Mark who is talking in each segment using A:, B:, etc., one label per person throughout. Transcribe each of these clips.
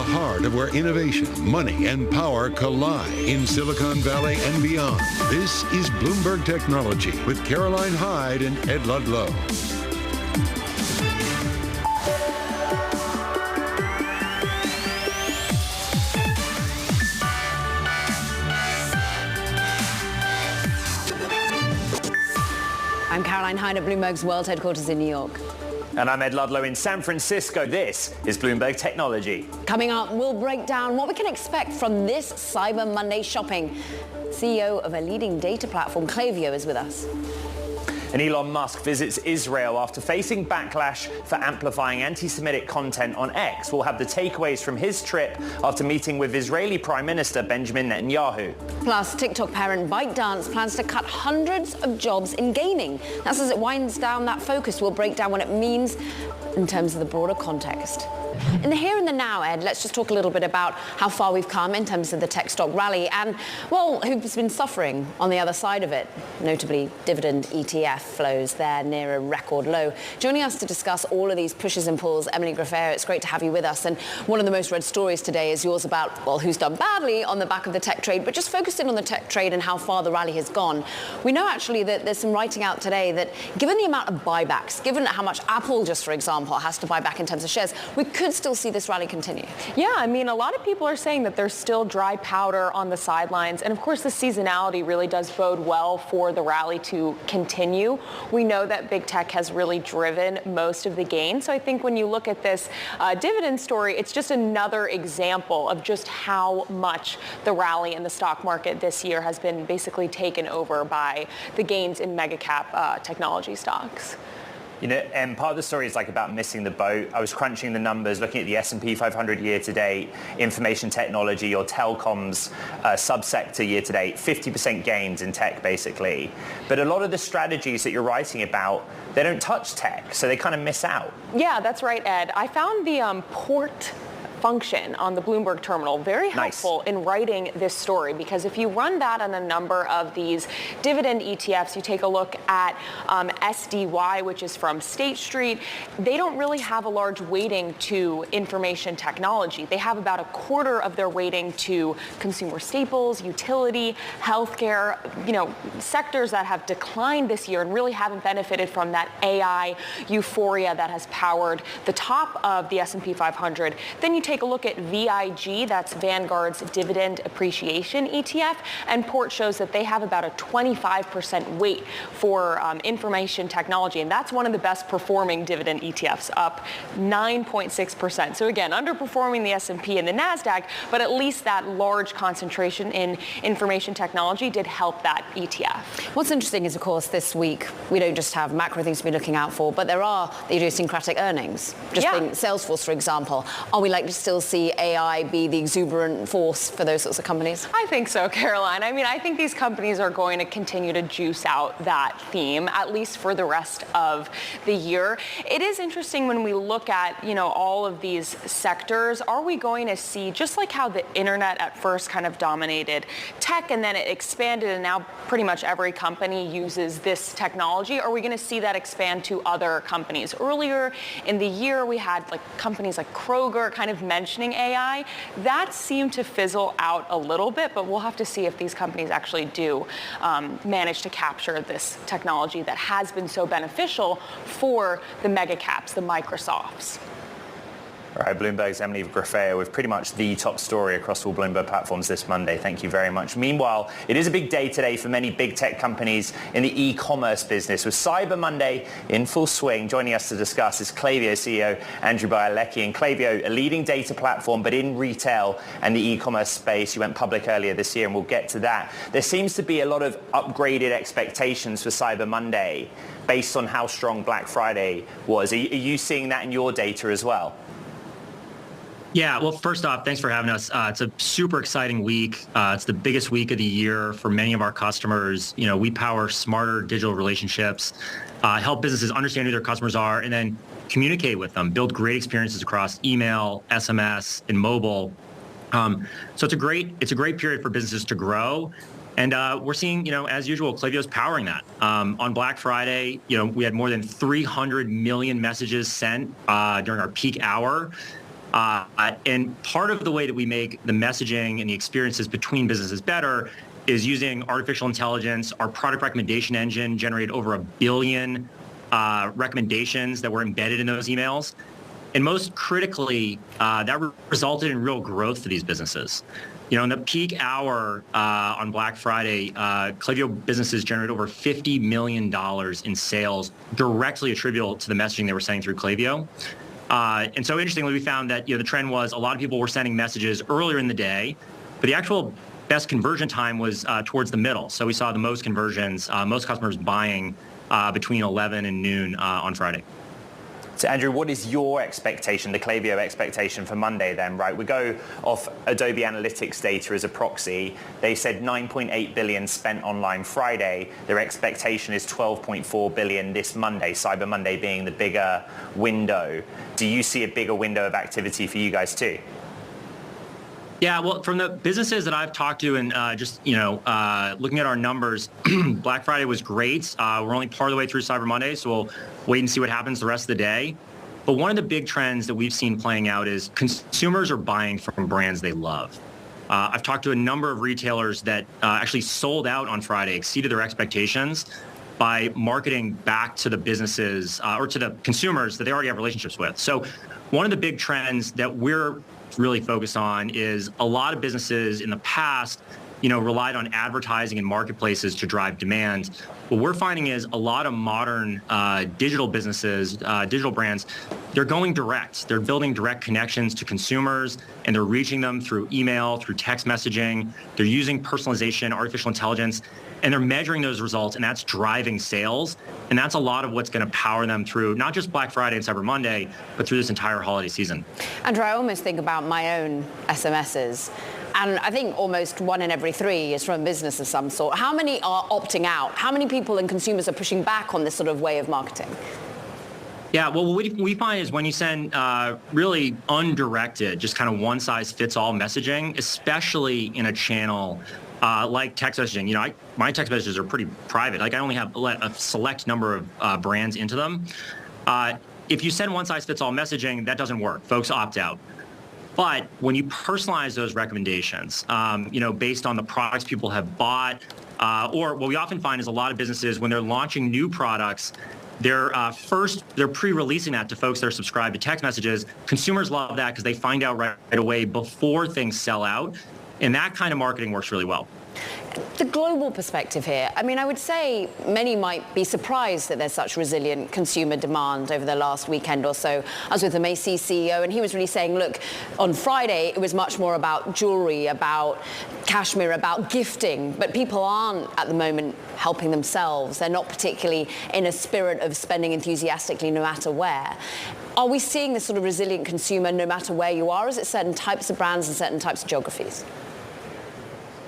A: heart of where innovation, money, and power collide in Silicon Valley and beyond. This is Bloomberg Technology with Caroline Hyde and Ed Ludlow.
B: I'm Caroline Hyde at Bloomberg's World Headquarters in New York.
C: And I'm Ed Ludlow in San Francisco. This is Bloomberg Technology.
B: Coming up, we'll break down what we can expect from this Cyber Monday shopping. CEO of a leading data platform, Klaviyo, is with us.
C: And Elon Musk visits Israel after facing backlash for amplifying anti-Semitic content on X. We'll have the takeaways from his trip after meeting with Israeli Prime Minister Benjamin Netanyahu.
B: Plus, TikTok parent ByteDance plans to cut hundreds of jobs in gaming. That's as it winds down that focus. We'll break down what it means in terms of the broader context. In the here and the now, Ed, let's just talk a little bit about how far we've come in terms of the tech stock rally and, well, who's been suffering on the other side of it, notably dividend ETF flows there near a record low. Joining us to discuss all of these pushes and pulls, Emily Graffeo, it's great to have you with us. And one of the most read stories today is yours about, well, who's done badly on the back of the tech trade, but just focusing on the tech trade and how far the rally has gone. We know actually that there's some writing out today that given the amount of buybacks, given how much Apple, just for example, has to buy back in terms of shares, we could still see this rally continue.
D: Yeah, I mean, a lot of people are saying that there's still dry powder on the sidelines. And of course, the seasonality really does bode well for the rally to continue. We know that big tech has really driven most of the gain. So I think when you look at this dividend story, it's just another example of just how much the rally in the stock market this year has been basically taken over by the gains in mega cap technology stocks.
C: You know, and part of the story is like about missing the boat. I was crunching the numbers, looking at the S&P 500 year to date, information technology or telecoms subsector year to date, 50% gains in tech basically. But a lot of the strategies that you're writing about, they don't touch tech, so they kind of miss out.
D: Yeah, that's right, Ed. I found the port function on the Bloomberg terminal very helpful in writing this story, because if you run that on a number of these dividend ETFs, you take a look at SDY, which is from State Street, they don't really have a large weighting to information technology. They have about a quarter of their weighting to consumer staples, utility, healthcare, sectors that have declined this year and really haven't benefited from that AI euphoria that has powered the top of the S&P 500. Then you take a look at VIG, that's Vanguard's Dividend Appreciation ETF, and Port shows that they have about a 25% weight for information technology, and that's one of the best performing dividend ETFs, up 9.6%. So again, underperforming the S&P and the NASDAQ, but at least that large concentration in information technology did help that ETF.
B: What's interesting is, of course, this week, we don't just have macro things to be looking out for, but there are the idiosyncratic earnings. Just think Salesforce, for example. Are we likely to still see AI be the exuberant force for those sorts of companies?
D: I think so, Caroline. I mean, I think these companies are going to continue to juice out that theme, at least for the rest of the year. It is interesting when we look at, all of these sectors, are we going to see, just like how the internet at first kind of dominated tech and then it expanded and now pretty much every company uses this technology, are we going to see that expand to other companies? Earlier in the year, we had companies like Kroger kind of mentioning AI. That seemed to fizzle out a little bit, but we'll have to see if these companies actually do manage to capture this technology that has been so beneficial for the mega caps, the Microsofts.
C: All right, Bloomberg's Emily Graffeo with pretty much the top story across all Bloomberg platforms this Monday. Thank you very much. Meanwhile, it is a big day today for many big tech companies in the e-commerce business, with Cyber Monday in full swing. Joining us to discuss is Klaviyo CEO Andrew Bialecki. And Klaviyo, a leading data platform, but in retail and the e-commerce space. You went public earlier this year, and we'll get to that. There seems to be a lot of upgraded expectations for Cyber Monday based on how strong Black Friday was. Are you seeing that in your data as well?
E: Yeah, well, first off, thanks for having us. It's a super exciting week. It's the biggest week of the year for many of our customers. We power smarter digital relationships, help businesses understand who their customers are, and then communicate with them, build great experiences across email, SMS, and mobile. So it's a great period for businesses to grow. And we're seeing, as usual, Klaviyo's powering that. On Black Friday, we had more than 300 million messages sent during our peak hour. And part of the way that we make the messaging and the experiences between businesses better is using artificial intelligence. Our product recommendation engine generated over 1 billion recommendations that were embedded in those emails. And most critically, that resulted in real growth for these businesses. In the peak hour on Black Friday, Klaviyo businesses generated over $50 million in sales directly attributable to the messaging they were sending through Klaviyo. And so interestingly, we found that the trend was a lot of people were sending messages earlier in the day, but the actual best conversion time was towards the middle. So we saw the most conversions, most customers buying between 11 and noon on Friday.
C: So Andrew, what is your expectation, the Klaviyo expectation for Monday then, right? We go off Adobe Analytics data as a proxy. They said 9.8 billion spent online Friday. Their expectation is 12.4 billion this Monday, Cyber Monday being the bigger window. Do you see a bigger window of activity for you guys too?
E: Yeah, well, from the businesses that I've talked to and looking at our numbers, Black Friday was great. We're only part of the way through Cyber Monday, so we'll wait and see what happens the rest of the day. But one of the big trends that we've seen playing out is consumers are buying from brands they love. I've talked to a number of retailers that actually sold out on Friday, exceeded their expectations by marketing back to the businesses or to the consumers that they already have relationships with. So one of the big trends that we're really focused on is a lot of businesses in the past, relied on advertising and marketplaces to drive demand. What we're finding is a lot of modern digital businesses, digital brands, they're going direct. They're building direct connections to consumers, and they're reaching them through email, through text messaging. They're using personalization, artificial intelligence, and they're measuring those results, and that's driving sales. And that's a lot of what's going to power them through not just Black Friday and Cyber Monday, but through this entire holiday season.
B: Andrew, I almost think about my own SMSs. And I think almost 1 in every 3 is from a business of some sort. How many are opting out? How many people and consumers are pushing back on this sort of way of marketing?
E: Yeah, well, what we find is when you send really undirected, just kind of one-size-fits-all messaging, especially in a channel like text messaging. My text messages are pretty private. Like I only have a select number of brands into them. If you send one-size-fits-all messaging, that doesn't work. Folks opt out. But when you personalize those recommendations, based on the products people have bought, or what we often find is a lot of businesses, when they're launching new products, they're pre-releasing that to folks that are subscribed to text messages. Consumers love that because they find out right away before things sell out. And that kind of marketing works really well.
B: The global perspective here, I would say many might be surprised that there's such resilient consumer demand over the last weekend or so. I was with the Macy's CEO, and he was really saying, look, on Friday, it was much more about jewelry, about cashmere, about gifting, but people aren't at the moment helping themselves. They're not particularly in a spirit of spending enthusiastically no matter where. Are we seeing this sort of resilient consumer no matter where you are? Is it certain types of brands and certain types of geographies?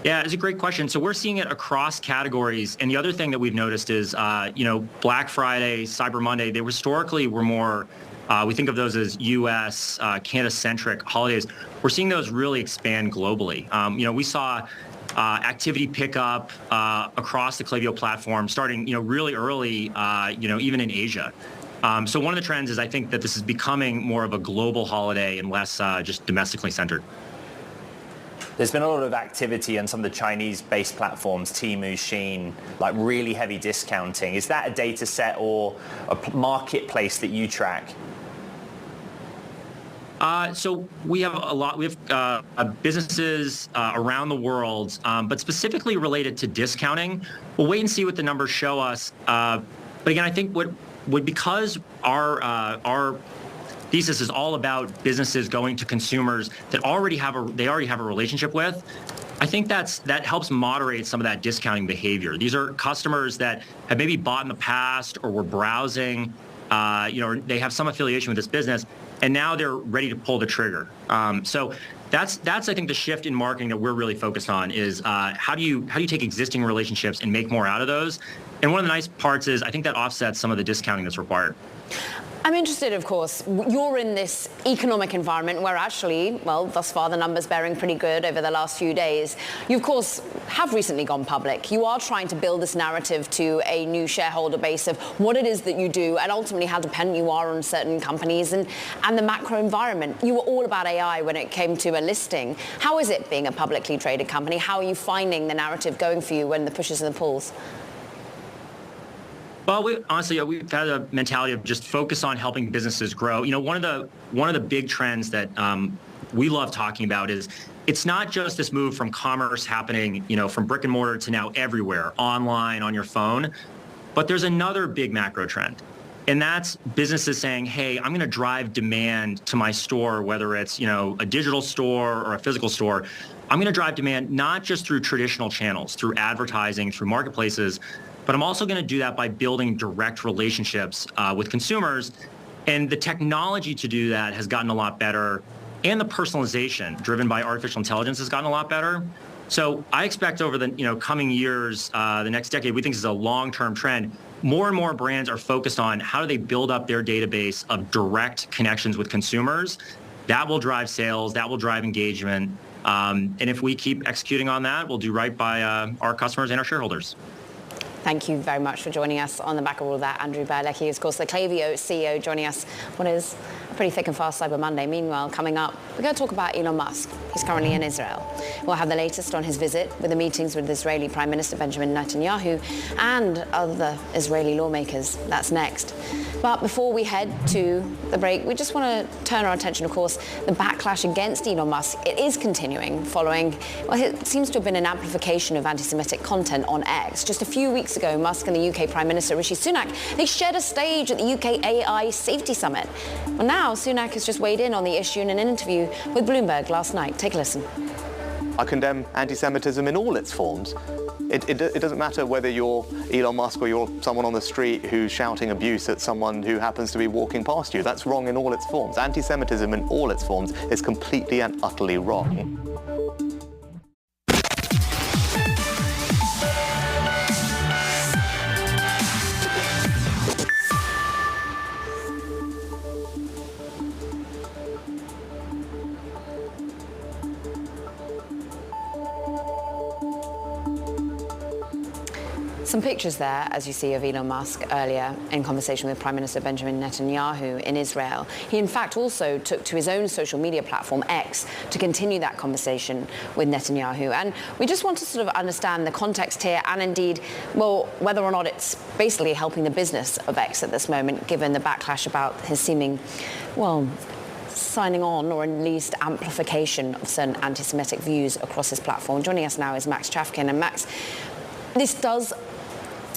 E: Yeah, it's a great question. So we're seeing it across categories. And the other thing that we've noticed is, Black Friday, Cyber Monday, they historically were more, we think of those as U.S., Canada-centric holidays. We're seeing those really expand globally. We saw activity pick up across the Klaviyo platform starting, really early, even in Asia. So one of the trends is I think that this is becoming more of a global holiday and less just domestically centered.
C: There's been a lot of activity on some of the Chinese-based platforms, Temu, Shein, like really heavy discounting. Is that a data set or a marketplace that you track?
E: So we have businesses around the world, but specifically related to discounting. We'll wait and see what the numbers show us. But again, I think because our thesis is all about businesses going to consumers that already have a relationship with, I think that helps moderate some of that discounting behavior. These are customers that have maybe bought in the past or were browsing, or they have some affiliation with this business, and now they're ready to pull the trigger. So that's I think the shift in marketing that we're really focused on is how do you take existing relationships and make more out of those? And one of the nice parts is I think that offsets some of the discounting that's required.
B: I'm interested, of course, you're in this economic environment where actually, well, thus far the numbers bearing pretty good over the last few days. You, of course, have recently gone public. You are trying to build this narrative to a new shareholder base of what it is that you do and ultimately how dependent you are on certain companies and the macro environment. You were all about AI when it came to a listing. How is it being a publicly traded company? How are you finding the narrative going for you when the pushes and the pulls?
E: Well, honestly, we've had a mentality of just focus on helping businesses grow. You know, one of the big trends that we love talking about is it's not just this move from commerce happening, you know, from brick and mortar to now everywhere, online, on your phone. But there's another big macro trend. And that's businesses saying, hey, I'm going to drive demand to my store, whether it's, you know, a digital store or a physical store. I'm going to drive demand not just through traditional channels, through advertising, through marketplaces, but I'm also going to do that by building direct relationships with consumers. And the technology to do that has gotten a lot better. And the personalization driven by artificial intelligence has gotten a lot better. So I expect over the coming years, the next decade, we think this is a long-term trend. More and more brands are focused on how do they build up their database of direct connections with consumers. That will drive sales. That will drive engagement. And if we keep executing on that, we'll do right by our customers and our shareholders.
B: Thank you very much for joining us on the back of all of that. Andrew Bialecki is, of course, the Klaviyo CEO, joining us what is a pretty thick and fast Cyber Monday. Meanwhile, coming up, we're going to talk about Elon Musk. He's currently in Israel. We'll have the latest on his visit with the meetings with Israeli Prime Minister Benjamin Netanyahu and other Israeli lawmakers. That's next. But before we head to the break, we just want to turn our attention, of course, the backlash against Elon Musk. It is continuing following, well, it seems to have been an amplification of anti-Semitic content on X. Just a few weeks ago, Musk and the UK Prime Minister Rishi Sunak, they shared a stage at the UK AI Safety Summit. Well, now Sunak has just weighed in on the issue in an interview with Bloomberg last night. Take a listen.
F: I condemn anti-Semitism in all its forms. It doesn't matter whether you're Elon Musk or you're someone on the street who's shouting abuse at someone who happens to be walking past you. That's wrong in all its forms. Anti-Semitism in all its forms is completely and utterly wrong.
B: Some pictures there, as you see, of Elon Musk earlier in conversation with Prime Minister Benjamin Netanyahu in Israel. He, in fact, also took to his own social media platform, X, to continue that conversation with Netanyahu. And we just want to sort of understand the context here and indeed, well, whether or not it's basically helping the business of X at this moment, given the backlash about his seeming, well, signing on or at least amplification of certain anti-Semitic views across his platform. Joining us now is Max Chafkin. And Max, this does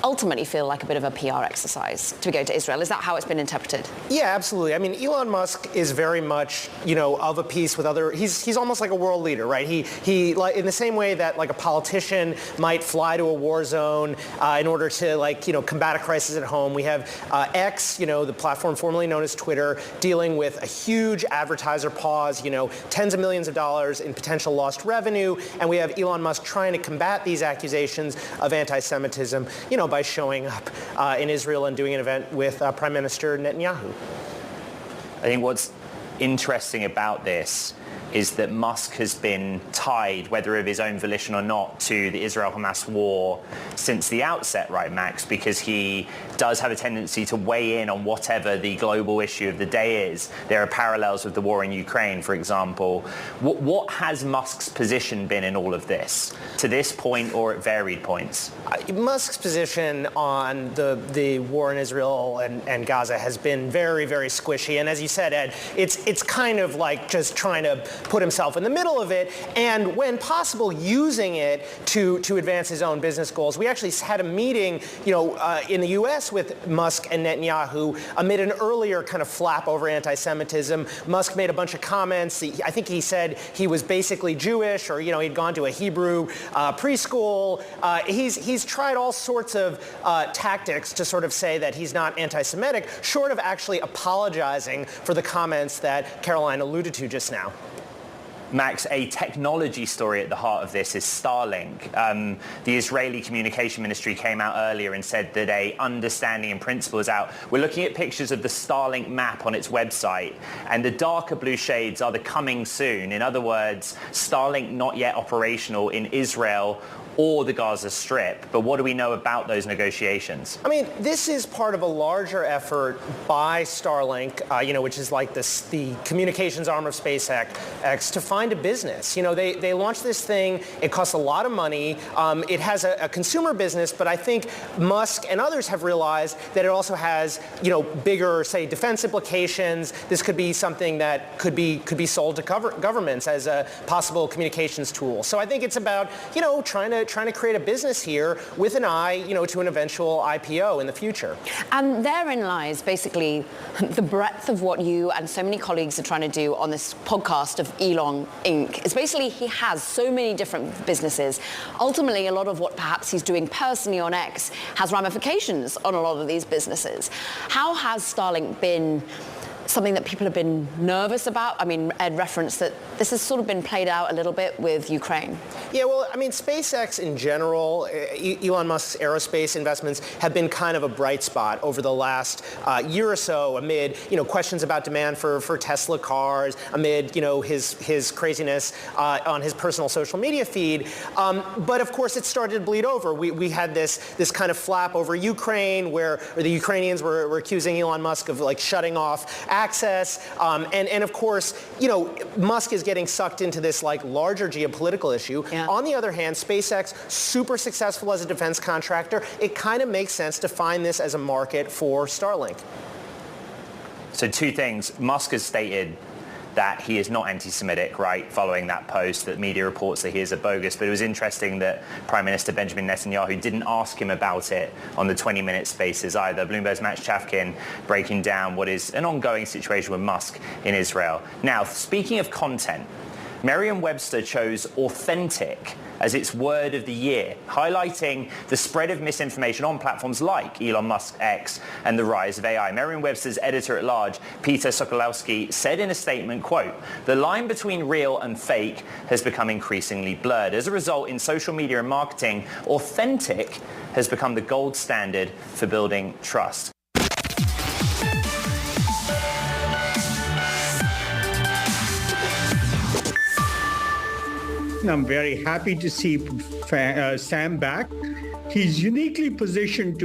B: ultimately feel like a bit of a PR exercise to go to Israel. Is that how it's been interpreted?
G: Yeah, absolutely. I mean, Elon Musk is very much, of a piece with other, he's almost like a world leader, right? He like in the same way that like a politician might fly to a war zone in order to combat a crisis at home. We have X, the platform formerly known as Twitter, dealing with a huge advertiser pause, tens of millions of dollars in potential lost revenue. And we have Elon Musk trying to combat these accusations of anti-Semitism, by showing up in Israel and doing an event with Prime Minister Netanyahu.
C: I think what's interesting about this is that Musk has been tied, whether of his own volition or not, to the Israel-Hamas war since the outset, right, Max? Because he does have a tendency to weigh in on whatever the global issue of the day is. There are parallels with the war in Ukraine, for example. What has Musk's position been in all of this, to this point or at varied points?
G: Musk's position on the war in Israel and Gaza has been very, very squishy. And as you said, Ed, it's kind of like just trying to put himself in the middle of it, and when possible, using it to advance his own business goals. We actually had a meeting, in the U.S. with Musk and Netanyahu amid an earlier kind of flap over anti-Semitism. Musk made a bunch of comments. I think he said he was basically Jewish, or he'd gone to a Hebrew preschool. He's tried all sorts of tactics to sort of say that he's not anti-Semitic, short of actually apologizing for the comments that Caroline alluded to just now.
C: Max, a technology story at the heart of this is Starlink. The Israeli Communication Ministry came out earlier and said that a understanding in principle is out. We're looking at pictures of the Starlink map on its website, and the darker blue shades are the coming soon. In other words, Starlink not yet operational in Israel or the Gaza Strip. But what do we know about those negotiations?
G: I mean, this is part of a larger effort by Starlink, which is like the communications arm of SpaceX, to find a business. They launched this thing. It costs a lot of money. It has a consumer business, but I think Musk and others have realized that it also has, bigger, say, defense implications. This could be something that could be sold to governments as a possible communications tool. So I think it's about, trying to create a business here with an eye, to an eventual IPO in the future.
B: And therein lies basically the breadth of what you and so many colleagues are trying to do on this podcast of Elon Inc. It's basically he has so many different businesses. Ultimately, a lot of what perhaps he's doing personally on X has ramifications on a lot of these businesses. How has Starlink been something that people have been nervous about? I mean, Ed referenced that this has sort of been played out a little bit with Ukraine.
G: Yeah, well, I mean, SpaceX in general, Elon Musk's aerospace investments have been kind of a bright spot over the last year or so amid, questions about demand for Tesla cars, amid, his craziness on his personal social media feed. But of course, it started to bleed over. We had this kind of flap over Ukraine where the Ukrainians were accusing Elon Musk of shutting off access. And of course, Musk is getting sucked into this larger geopolitical issue. Yeah. On the other hand, SpaceX, super successful as a defense contractor. It kind of makes sense to find this as a market for Starlink.
C: So two things. Musk has stated that he is not anti-Semitic, right, following that post that media reports that he is a bogus. But it was interesting that Prime Minister Benjamin Netanyahu didn't ask him about it on the 20-minute spaces either. Bloomberg's Max Chafkin breaking down what is an ongoing situation with Musk in Israel. Now, speaking of content, Merriam-Webster chose authentic as its word of the year, highlighting the spread of misinformation on platforms like Elon Musk X and the rise of AI. Merriam-Webster's editor-at-large, Peter Sokolowski, said in a statement, quote, "The line between real and fake has become increasingly blurred. As a result, in social media and marketing, authentic has become the gold standard for building trust."
H: I'm very happy to see Sam back. He's uniquely positioned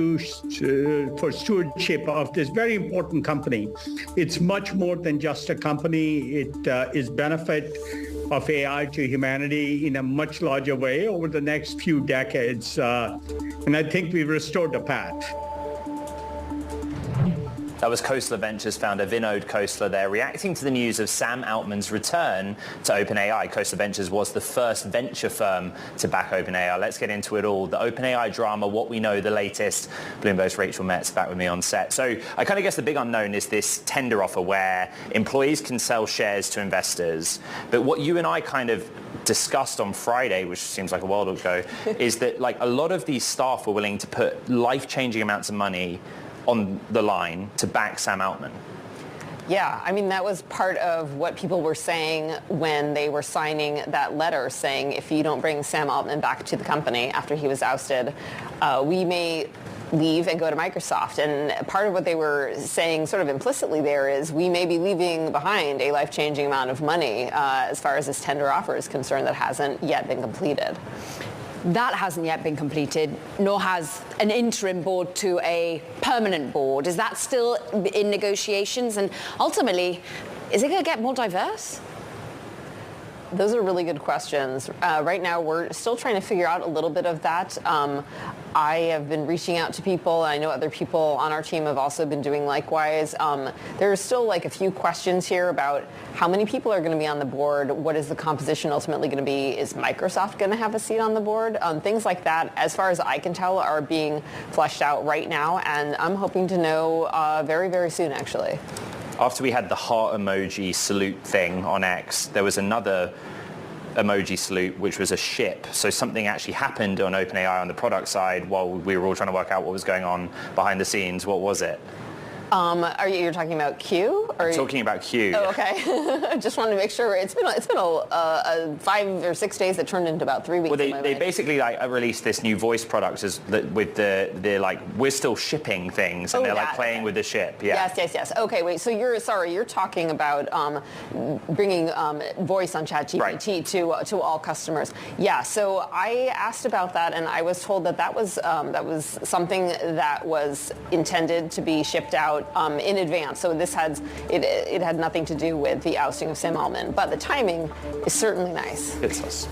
H: for stewardship of this very important company. It's much more than just a company. It is benefit of AI to humanity in a much larger way over the next few decades. And I think we've restored the path.
C: That was Khosla Ventures founder Vinod Khosla there, reacting to the news of Sam Altman's return to OpenAI. Khosla Ventures was the first venture firm to back OpenAI. Let's get into it all. The OpenAI drama, what we know, the latest. Bloomberg's Rachel Metz back with me on set. So I kind of guess the big unknown is this tender offer where employees can sell shares to investors. But what you and I kind of discussed on Friday, which seems like a while ago, is that a lot of these staff were willing to put life-changing amounts of money on the line to back Sam Altman.
I: Yeah, I mean, that was part of what people were saying when they were signing that letter saying, if you don't bring Sam Altman back to the company after he was ousted, we may leave and go to Microsoft. And part of what they were saying sort of implicitly there is we may be leaving behind a life-changing amount of money as far as this tender offer is concerned that hasn't yet been completed.
B: That hasn't yet been completed, nor has an interim board to a permanent board. Is that still in negotiations? And ultimately, is it going to get more diverse?
I: Those are really good questions. Right now, we're still trying to figure out a little bit of that. I have been reaching out to people. I know other people on our team have also been doing likewise. There's still a few questions here about how many people are going to be on the board. What is the composition ultimately going to be? Is Microsoft going to have a seat on the board? Things like that, as far as I can tell, are being fleshed out right now. And I'm hoping to know very, very soon, actually.
C: After we had the heart emoji salute thing on X, there was another emoji salute, which was a ship. So something actually happened on OpenAI on the product side while we were all trying to work out what was going on behind the scenes. What was it?
I: You're talking about Q?
C: I'm talking about Q.
I: Oh, okay. Just wanted to make sure. It's been a 5 or 6 days that turned into about 3 weeks.
C: Well, they basically released this new voice product with the like we're still shipping things, and they're like playing with the ship. Yeah.
I: Yes. Okay, wait. So you're talking about bringing voice on ChatGPT to all customers. Yeah. So I asked about that, and I was told that was something that was intended to be shipped out in advance. So this it had nothing to do with the ousting of Sam Altman, but the timing is certainly nice.
C: It's us.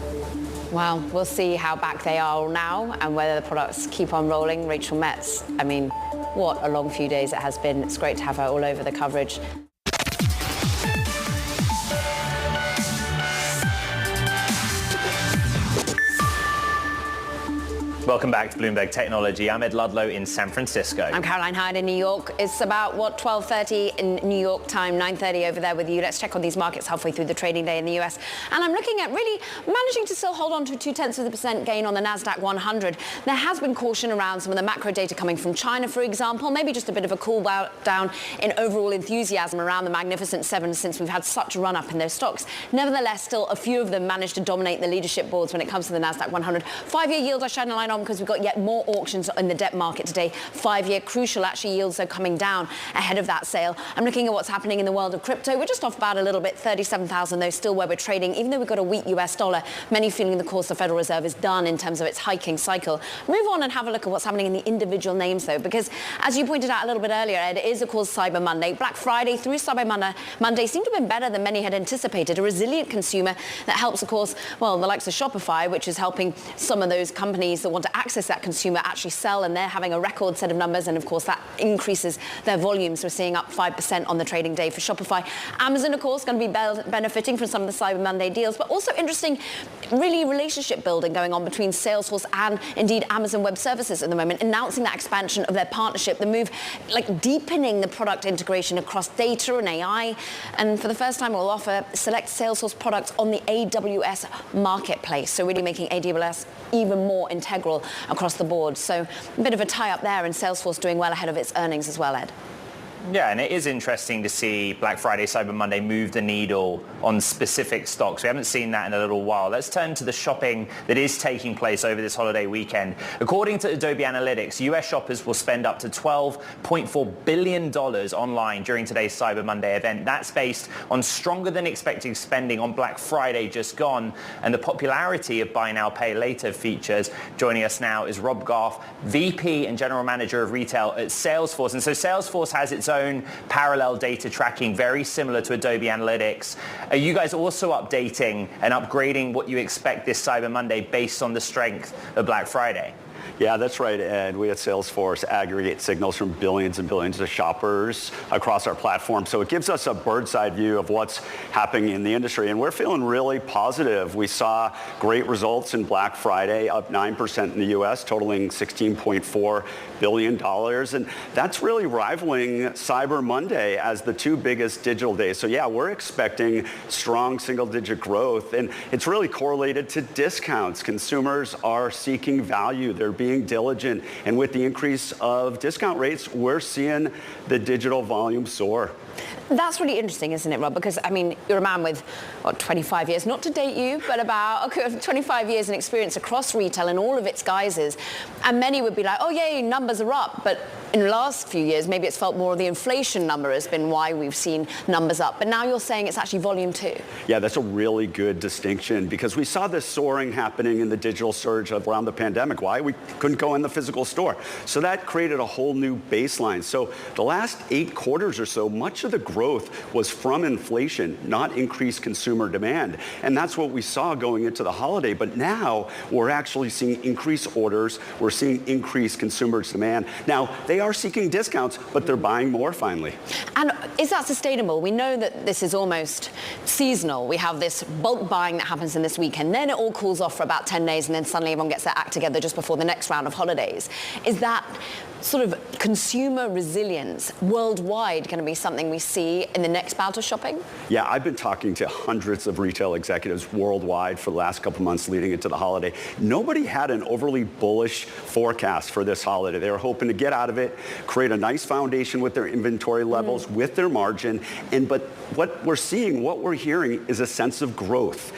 B: Well, we'll see how back they are now and whether the products keep on rolling. Rachel Metz, I mean, what a long few days it has been. It's great to have her all over the coverage.
C: Welcome back to Bloomberg Technology. I'm Ed Ludlow in San Francisco.
B: I'm Caroline Hyde in New York. It's about, 12:30 in New York time, 9:30 over there with you. Let's check on these markets halfway through the trading day in the US. And I'm looking at really managing to still hold on to 0.2% gain on the NASDAQ 100. There has been caution around some of the macro data coming from China, for example. Maybe just a bit of a cool down in overall enthusiasm around the Magnificent Seven since we've had such a run up in those stocks. Nevertheless, still a few of them managed to dominate the leadership boards when it comes to the NASDAQ 100. 5-year yield I shine a line on because we've got yet more auctions in the debt market today. 5-year crucial, actually yields are coming down ahead of that sale. I'm looking at what's happening in the world of crypto. We're just off about a little bit, 37,000 though, still where we're trading. Even though we've got a weak US dollar, many feeling the course the Federal Reserve is done in terms of its hiking cycle. Move on and have a look at what's happening in the individual names though, because as you pointed out a little bit earlier, Ed, it is of course Cyber Monday. Black Friday through Cyber Monday seemed to have been better than many had anticipated. A resilient consumer that helps, of course, well, the likes of Shopify, which is helping some of those companies that want to access that consumer actually sell, and they're having a record set of numbers, and of course that increases their volumes. We're seeing up 5% on the trading day for Shopify. Amazon, of course, going to be benefiting from some of the Cyber Monday deals, but also interesting, really relationship building going on between Salesforce and indeed Amazon Web Services at the moment, announcing that expansion of their partnership, the move like deepening the product integration across data and AI, and for the first time we'll offer select Salesforce products on the AWS marketplace, so really making AWS even more integral across the board. So a bit of a tie up there, and Salesforce doing well ahead of its earnings as well, Ed.
C: Yeah, and it is interesting to see Black Friday, Cyber Monday move the needle on specific stocks. We haven't seen that in a little while. Let's turn to the shopping that is taking place over this holiday weekend. According to Adobe Analytics, US shoppers will spend up to $12.4 billion online during today's Cyber Monday event. That's based on stronger than expected spending on Black Friday just gone and the popularity of Buy Now, Pay Later features. Joining us now is Rob Goff, VP and General Manager of Retail at Salesforce. And so Salesforce has its own parallel data tracking, very similar to Adobe Analytics. Are you guys also updating and upgrading what you expect this Cyber Monday based on the strength of Black Friday?
J: Yeah, that's right, Ed. We at Salesforce aggregate signals from billions and billions of shoppers across our platform. So it gives us a bird's eye view of what's happening in the industry. And we're feeling really positive. We saw great results in Black Friday, up 9% in the US, totaling $16.4 billion. And that's really rivaling Cyber Monday as the two biggest digital days. So yeah, we're expecting strong single-digit growth. And it's really correlated to discounts. Consumers are seeking value. They're being diligent. And with the increase of discount rates, we're seeing the digital volume soar.
B: That's really interesting, isn't it, Rob? Because, I mean, you're a man with, 25 years, not to date you, but about 25 years in experience across retail in all of its guises. And many would be like, oh, yay, numbers are up. But in the last few years, maybe it's felt more the inflation number has been why we've seen numbers up. But now you're saying it's actually volume too.
J: Yeah, that's a really good distinction because we saw this soaring happening in the digital surge around the pandemic. Why? We couldn't go in the physical store. So that created a whole new baseline. So the last 8 quarters or so, much of the growth was from inflation, not increased consumer demand. And that's what we saw going into the holiday. But now we're actually seeing increased orders. We're seeing increased consumers' demand. Now, they are seeking discounts, but they're buying more finally.
B: And is that sustainable? We know that this is almost seasonal. We have this bulk buying that happens in this weekend. Then it all cools off for about 10 days, and then suddenly everyone gets their act together just before the next round of holidays. Is that sort of consumer resilience worldwide going to be something we see in the next bout of shopping?
J: Yeah, I've been talking to hundreds of retail executives worldwide for the last couple months leading into the holiday. Nobody had an overly bullish forecast for this holiday. They were hoping to get out of it, create a nice foundation with their inventory levels, with their margin, but what we're seeing, what we're hearing is a sense of growth.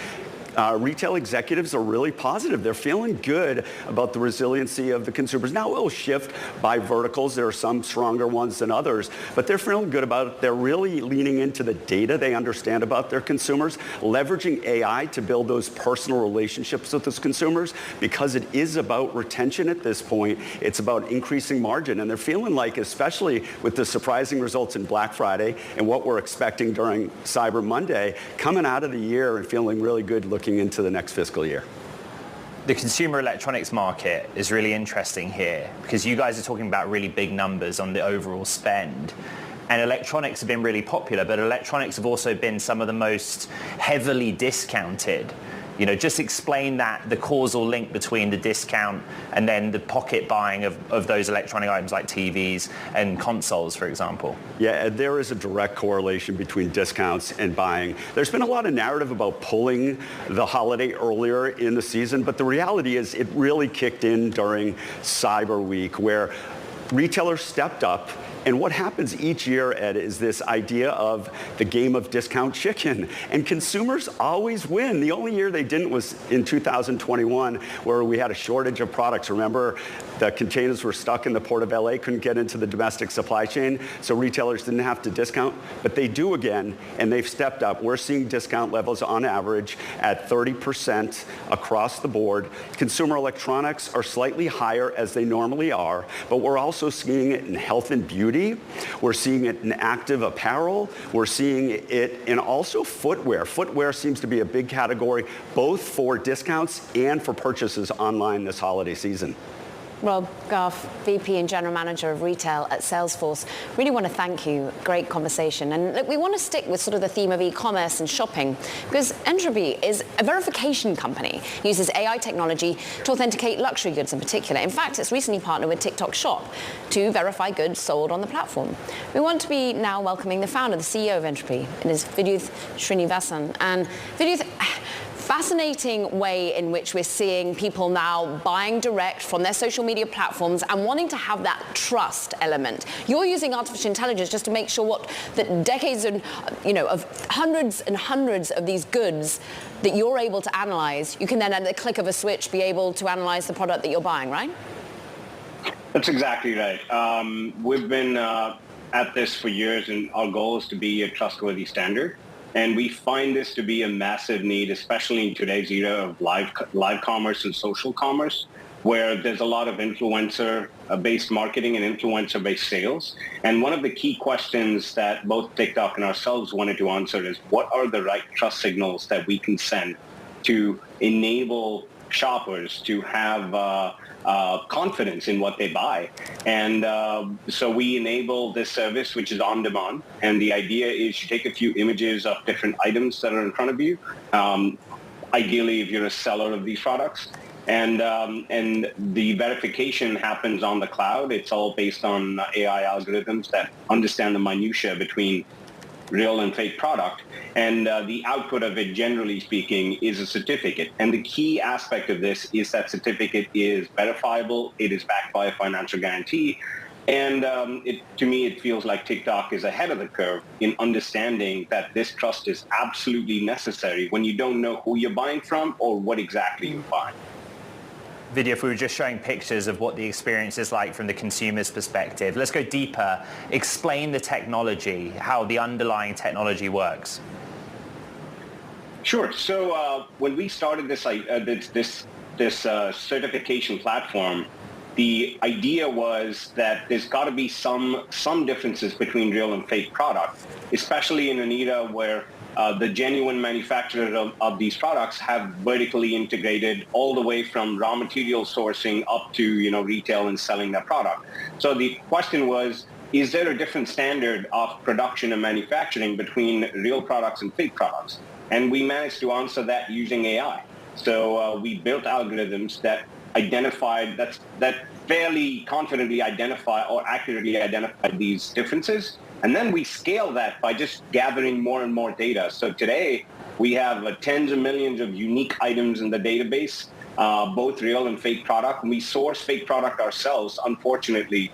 J: Retail executives are really positive. They're feeling good about the resiliency of the consumers. Now, it will shift by verticals. There are some stronger ones than others, but they're feeling good about it. They're really leaning into the data they understand about their consumers, leveraging AI to build those personal relationships with those consumers, because it is about retention at this point. It's about increasing margin, and they're feeling like, especially with the surprising results in Black Friday and what we're expecting during Cyber Monday, coming out of the year and feeling really good looking into the next fiscal year.
C: The consumer electronics market is really interesting here because you guys are talking about really big numbers on the overall spend. And electronics have been really popular, but electronics have also been some of the most heavily discounted. Just explain that, the causal link between the discount and then the pocket buying of those electronic items like TVs and consoles, for example.
J: Yeah, there is a direct correlation between discounts and buying. There's been a lot of narrative about pulling the holiday earlier in the season, but the reality is it really kicked in during Cyber Week, where retailers stepped up. And what happens each year, Ed, is this idea of the game of discount chicken. And consumers always win. The only year they didn't was in 2021, where we had a shortage of products. Remember, the containers were stuck in the Port of LA, couldn't get into the domestic supply chain, so retailers didn't have to discount. But they do again, and they've stepped up. We're seeing discount levels on average at 30% across the board. Consumer electronics are slightly higher, as they normally are, but we're also seeing it in health and beauty. We're seeing it in active apparel. We're seeing it in also footwear. Footwear seems to be a big category, both for discounts and for purchases online this holiday season.
B: Rob Garth, VP and General Manager of Retail at Salesforce. Really want to thank you. Great conversation. And look, we want to stick with sort of the theme of e-commerce and shopping because Entropy is a verification company. It uses AI technology to authenticate luxury goods in particular. In fact, it's recently partnered with TikTok Shop to verify goods sold on the platform. We want to be now welcoming the founder, the CEO of Entropy. It is Vidyut Srinivasan. And Vidyut, fascinating way in which we're seeing people now buying direct from their social media platforms and wanting to have that trust element. You're using artificial intelligence just to make sure that decades and of hundreds and hundreds of these goods that you're able to analyze, you can then at the click of a switch be able to analyze the product that you're buying, right?
K: That's exactly right. We've been at this for years, and our goal is to be a trustworthy standard. And we find this to be a massive need, especially in today's era of live commerce and social commerce, where there's a lot of influencer-based marketing and influencer-based sales. And one of the key questions that both TikTok and ourselves wanted to answer is, what are the right trust signals that we can send to enable shoppers to have confidence in what they buy? And so we enable this service, which is on demand. And the idea is you take a few images of different items that are in front of you, ideally if you're a seller of these products. And the verification happens on the cloud. It's all based on AI algorithms that understand the minutia between real and fake product. And the output of it, generally speaking, is a certificate. And the key aspect of this is that certificate is verifiable. It is backed by a financial guarantee. And to me, it feels like TikTok is ahead of the curve in understanding that this trust is absolutely necessary when you don't know who you're buying from or what exactly you're buying.
C: Vidya, if we were just showing pictures of what the experience is like from the consumer's perspective, let's go deeper. Explain the technology, how the underlying technology works.
K: Sure. So when we started this certification platform, the idea was that there's got to be some differences between real and fake product, especially in an era where the genuine manufacturers of these products have vertically integrated all the way from raw material sourcing up to retail and selling their product. So the question was, is there a different standard of production and manufacturing between real products and fake products? And we managed to answer that using AI. So we built algorithms that fairly confidently identify or accurately identify these differences. And then we scale that by just gathering more and more data. So today, we have tens of millions of unique items in the database, both real and fake product. And we source fake product ourselves, unfortunately,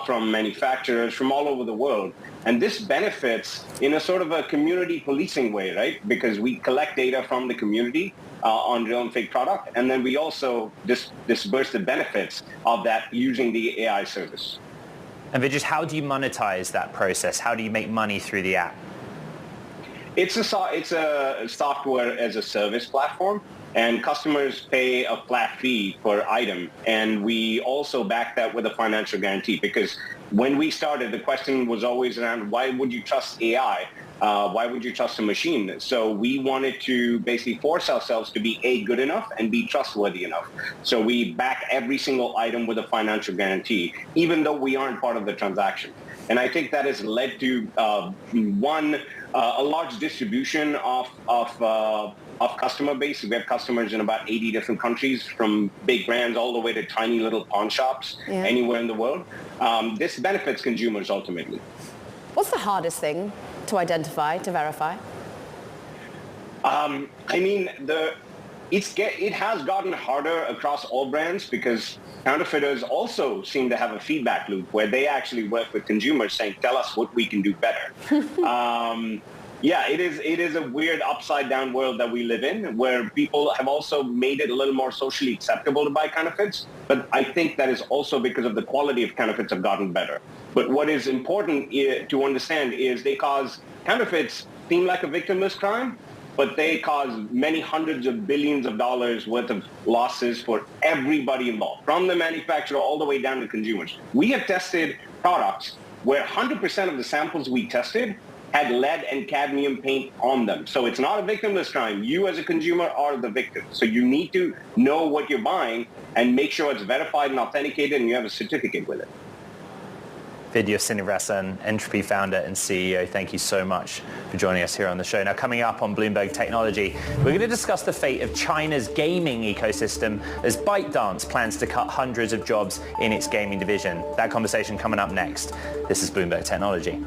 K: from manufacturers from all over the world. And this benefits in a sort of a community policing way, right? Because we collect data from the community on real and fake product. And then we also disperse the benefits of that using the AI service.
C: And Vijesh, how do you monetize that process? How do you make money through the app?
K: It's a software as a service platform, and customers pay a flat fee per item. And we also back that with a financial guarantee, because when we started, the question was always around, why would you trust AI? Why would you trust a machine? So we wanted to basically force ourselves to be A, good enough, and B, trustworthy enough. So we back every single item with a financial guarantee, even though we aren't part of the transaction. And I think that has led to, a large distribution of customer base. We have customers in about 80 different countries, from big brands all the way to tiny little pawn shops anywhere in the world. This benefits consumers ultimately.
B: What's the hardest thing to identify, to verify?
K: It has gotten harder across all brands, because counterfeiters also seem to have a feedback loop where they actually work with consumers saying, tell us what we can do better. It is a weird upside down world that we live in, where people have also made it a little more socially acceptable to buy counterfeits. But I think that is also because of the quality of counterfeits have gotten better. But what is important to understand is counterfeits seem like a victimless crime, but they cause many hundreds of billions of dollars worth of losses for everybody involved, from the manufacturer all the way down to consumers. We have tested products where 100% of the samples we tested had lead and cadmium paint on them. So it's not a victimless crime. You as a consumer are the victim. So you need to know what you're buying and make sure it's verified and authenticated and you have a certificate with it.
C: Vidya Srinivasan, Entropy founder and CEO, thank you so much for joining us here on the show. Now, coming up on Bloomberg Technology, we're going to discuss the fate of China's gaming ecosystem as ByteDance plans to cut hundreds of jobs in its gaming division. That conversation coming up next. This is Bloomberg Technology.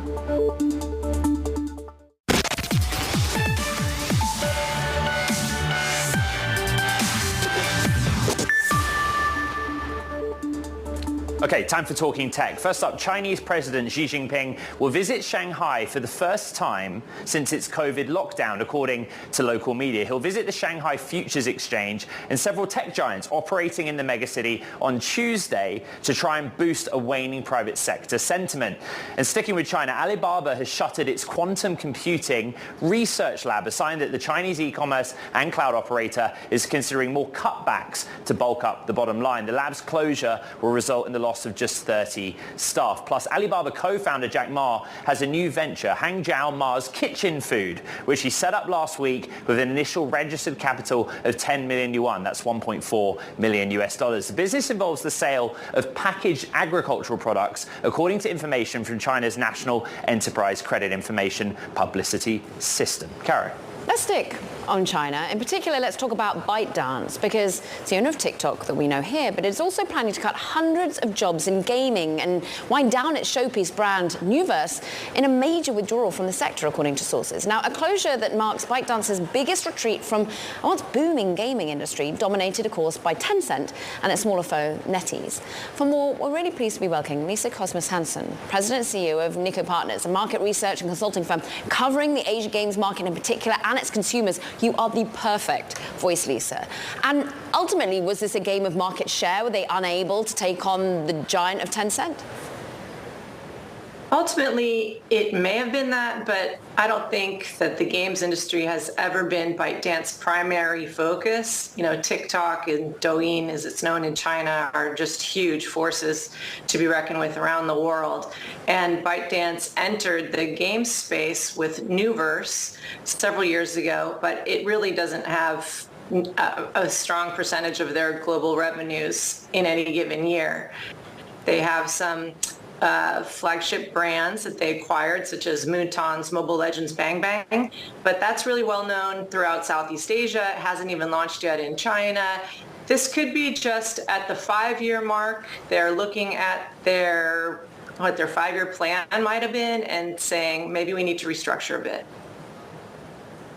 C: Okay, time for Talking Tech. First up, Chinese President Xi Jinping will visit Shanghai for the first time since its COVID lockdown, according to local media. He'll visit the Shanghai Futures Exchange and several tech giants operating in the megacity on Tuesday to try and boost a waning private sector sentiment. And sticking with China, Alibaba has shuttered its quantum computing research lab, a sign that the Chinese e-commerce and cloud operator is considering more cutbacks to bulk up the bottom line. The lab's closure will result in the loss of just 30 staff. Plus, Alibaba co-founder Jack Ma has a new venture, Hangzhou Ma's Kitchen Food, which he set up last week with an initial registered capital of 10 million yuan. That's $1.4 million. The business involves the sale of packaged agricultural products, according to information from China's National Enterprise Credit Information Publicity System. Caro.
B: Let's stick on China. In particular, let's talk about ByteDance, because it's the owner of TikTok that we know here, but it's also planning to cut hundreds of jobs in gaming and wind down its showpiece brand, Nuverse, in a major withdrawal from the sector, according to sources. Now, a closure that marks ByteDance's biggest retreat from a once booming gaming industry, dominated, of course, by Tencent and its smaller foe, NetEase. For more, we're really pleased to be welcoming Lisa Cosmas Hansen, President and CEO of Nikko Partners, a market research and consulting firm covering the Asia games market in particular and its consumers. You are the perfect voice, Lisa. And ultimately, was this a game of market share? Were they unable to take on the giant of Tencent?
L: Ultimately, it may have been that, but I don't think that the games industry has ever been ByteDance's primary focus. You know, TikTok and Douyin, as it's known in China, are just huge forces to be reckoned with around the world. And ByteDance entered the game space with Nuverse several years ago, but it really doesn't have a strong percentage of their global revenues in any given year. They have some flagship brands that they acquired, such as Moonton's Mobile Legends Bang Bang, but that's really well known throughout Southeast Asia. It hasn't even launched yet in China. This could be just at the 5-year mark. They're looking at their what their 5-year plan might have been and saying, maybe we need to restructure a bit.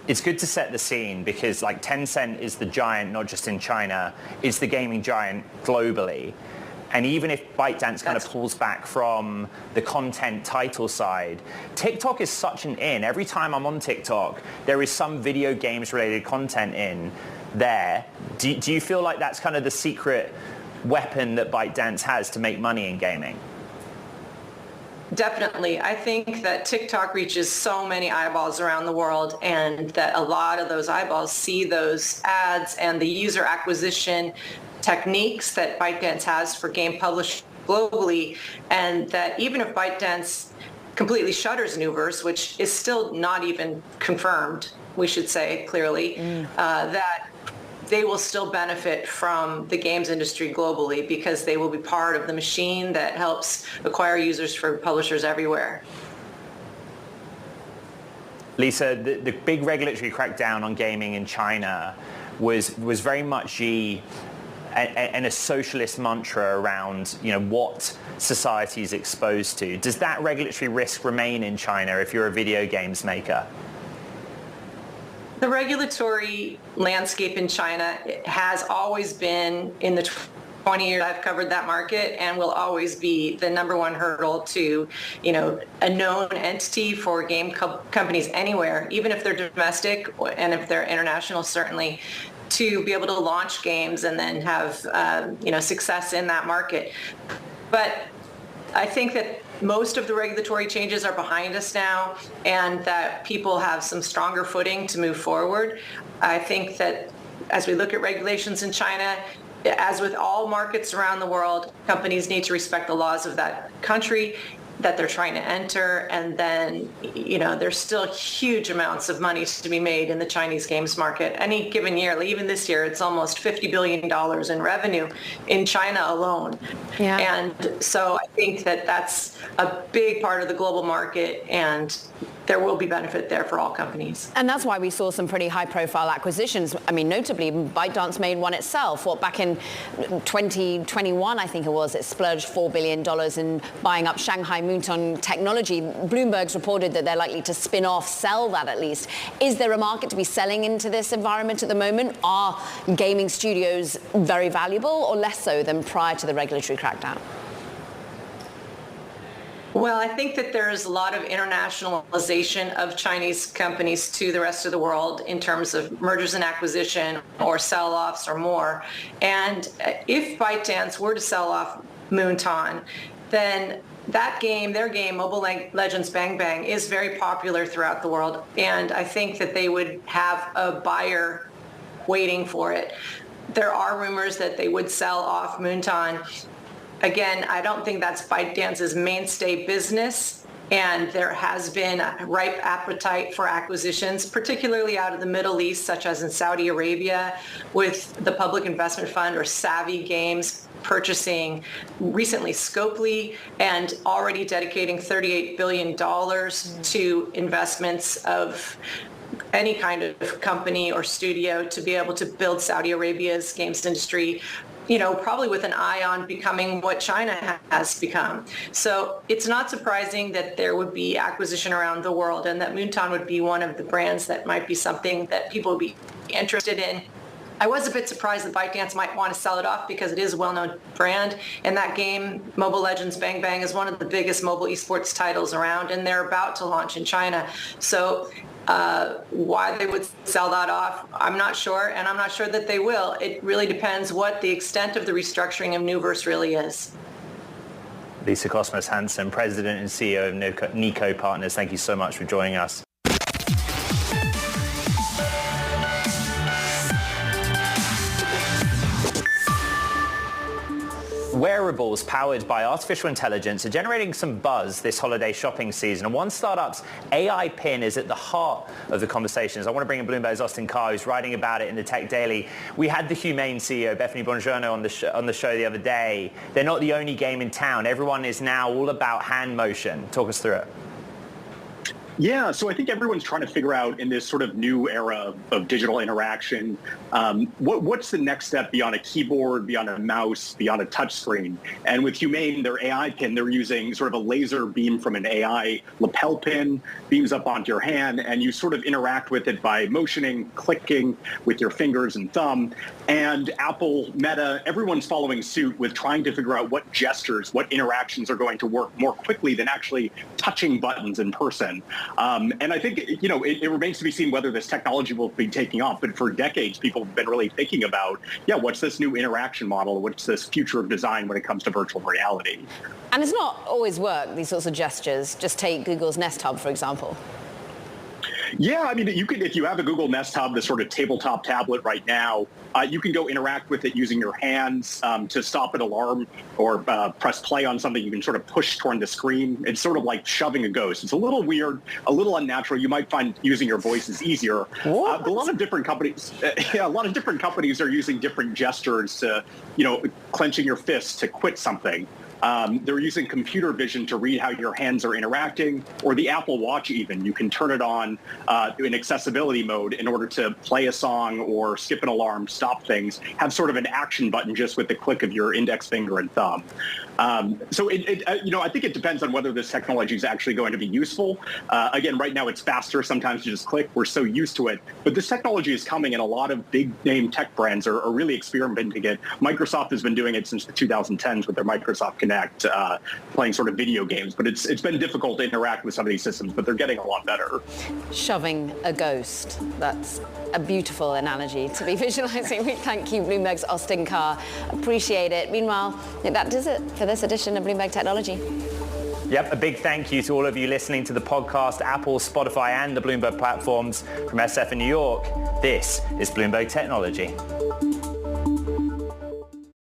C: It's good to set the scene because like Tencent is the giant, not just in China, it's the gaming giant globally. And even if ByteDance kind of pulls back from the content title side, TikTok is such an in. Every time I'm on TikTok, there is some video games related content in there. Do you feel like that's kind of the secret weapon that ByteDance has to make money in gaming?
L: Definitely. I think that TikTok reaches so many eyeballs around the world, and that a lot of those eyeballs see those ads and the user acquisition techniques that ByteDance has for game publishing globally, and that even if ByteDance completely shutters Nuverse, which is still not even confirmed, we should say clearly, that they will still benefit from the games industry globally because they will be part of the machine that helps acquire users for publishers everywhere.
C: Lisa, the big regulatory crackdown on gaming in China was very much and a socialist mantra around, what society is exposed to. Does that regulatory risk remain in China if you're a video games maker?
L: The regulatory landscape in China has always been, in the 20 years I've covered that market, and will always be the number one hurdle to, a known entity for game companies anywhere, even if they're domestic and if they're international, certainly, to be able to launch games and then have, success in that market. But I think that most of the regulatory changes are behind us now, and that people have some stronger footing to move forward. I think that as we look at regulations in China, as with all markets around the world, companies need to respect the laws of that country that they're trying to enter. And then, there's still huge amounts of money to be made in the Chinese games market. Any given year, even this year, it's almost $50 billion in revenue in China alone. Yeah. And so I think that that's a big part of the global market, and there will be benefit there for all companies.
B: And that's why we saw some pretty high-profile acquisitions. I mean, notably, ByteDance made one itself. Back in 2021, I think it was, it splurged $4 billion in buying up Shanghai Muton Technology. Bloomberg's reported that they're likely to spin off, sell that at least. Is there a market to be selling into this environment at the moment? Are gaming studios very valuable, or less so than prior to the regulatory crackdown?
L: Well, I think that there's a lot of internationalization of Chinese companies to the rest of the world in terms of mergers and acquisition or sell-offs or more. And if ByteDance were to sell off Moonton, then that game, their game, Mobile Legends Bang Bang, is very popular throughout the world. And I think that they would have a buyer waiting for it. There are rumors that they would sell off Moonton. Again, I don't think that's ByteDance's mainstay business, and there has been a ripe appetite for acquisitions, particularly out of the Middle East, such as in Saudi Arabia, with the Public Investment Fund or Savvy Games purchasing recently Scopely and already dedicating $38 billion to investments of any kind of company or studio to be able to build Saudi Arabia's games industry, probably with an eye on becoming what China has become. So it's not surprising that there would be acquisition around the world, and that Moonton would be one of the brands that might be something that people would be interested in. I was a bit surprised that ByteDance might want to sell it off because it is a well-known brand, and that game, Mobile Legends Bang Bang, is one of the biggest mobile esports titles around, and they're about to launch in China. So why they would sell that off, I'm not sure, and I'm not sure that they will. It really depends what the extent of the restructuring of Nuverse really is.
C: Lisa Cosmos-Hanson, President and CEO of Nico Partners, thank you so much for joining us. Wearables powered by artificial intelligence are generating some buzz this holiday shopping season, and one startup's AI pin is at the heart of the conversations. I want to bring in Bloomberg's Austin Carr, who's writing about it in the Tech Daily. We had the Humane CEO, Bethany Bongiorno, on the show the other day. They're not the only game in town. Everyone is now all about hand motion. Talk us through it.
M: Yeah, so I think everyone's trying to figure out in this sort of new era of digital interaction, what's the next step beyond a keyboard, beyond a mouse, beyond a touch screen? And with Humane, their AI pin, they're using sort of a laser beam from an AI lapel pin, beams up onto your hand, and you sort of interact with it by motioning, clicking with your fingers and thumb. And Apple, Meta, everyone's following suit with trying to figure out what gestures, what interactions are going to work more quickly than actually touching buttons in person. And I think, it remains to be seen whether this technology will be taking off. But for decades, people have been really thinking about, what's this new interaction model? What's this future of design when it comes to virtual reality?
B: And it's not always worked, these sorts of gestures. Just take Google's Nest Hub, for example.
M: Yeah, I mean, you could, if you have a Google Nest Hub, the sort of tabletop tablet right now, you can go interact with it using your hands to stop an alarm or press play on something. You can sort of push toward the screen. It's sort of like shoving a ghost. It's a little weird, a little unnatural. You might find using your voice is easier. But a lot of different companies, are using different gestures to, clenching your fist to quit something. They're using computer vision to read how your hands are interacting, or the Apple Watch even. You can turn it on in accessibility mode in order to play a song or skip an alarm, stop things, have sort of an action button just with the click of your index finger and thumb. So I think it depends on whether this technology is actually going to be useful. Again, right now it's faster sometimes to just click. We're so used to it. But this technology is coming, and a lot of big name tech brands are really experimenting it. Microsoft has been doing it since the 2010s with their Microsoft Connect, playing sort of video games. But it's been difficult to interact with some of these systems, but they're getting a lot better.
B: Shoving a ghost. That's a beautiful analogy to be visualizing. We thank you, Bloomberg's Austin Carr. Appreciate it. Meanwhile, that does it for this edition of Bloomberg Technology.
C: Yep, a big thank you to all of you listening to the podcast, Apple, Spotify, and the Bloomberg platforms. From SF in New York, this is Bloomberg Technology.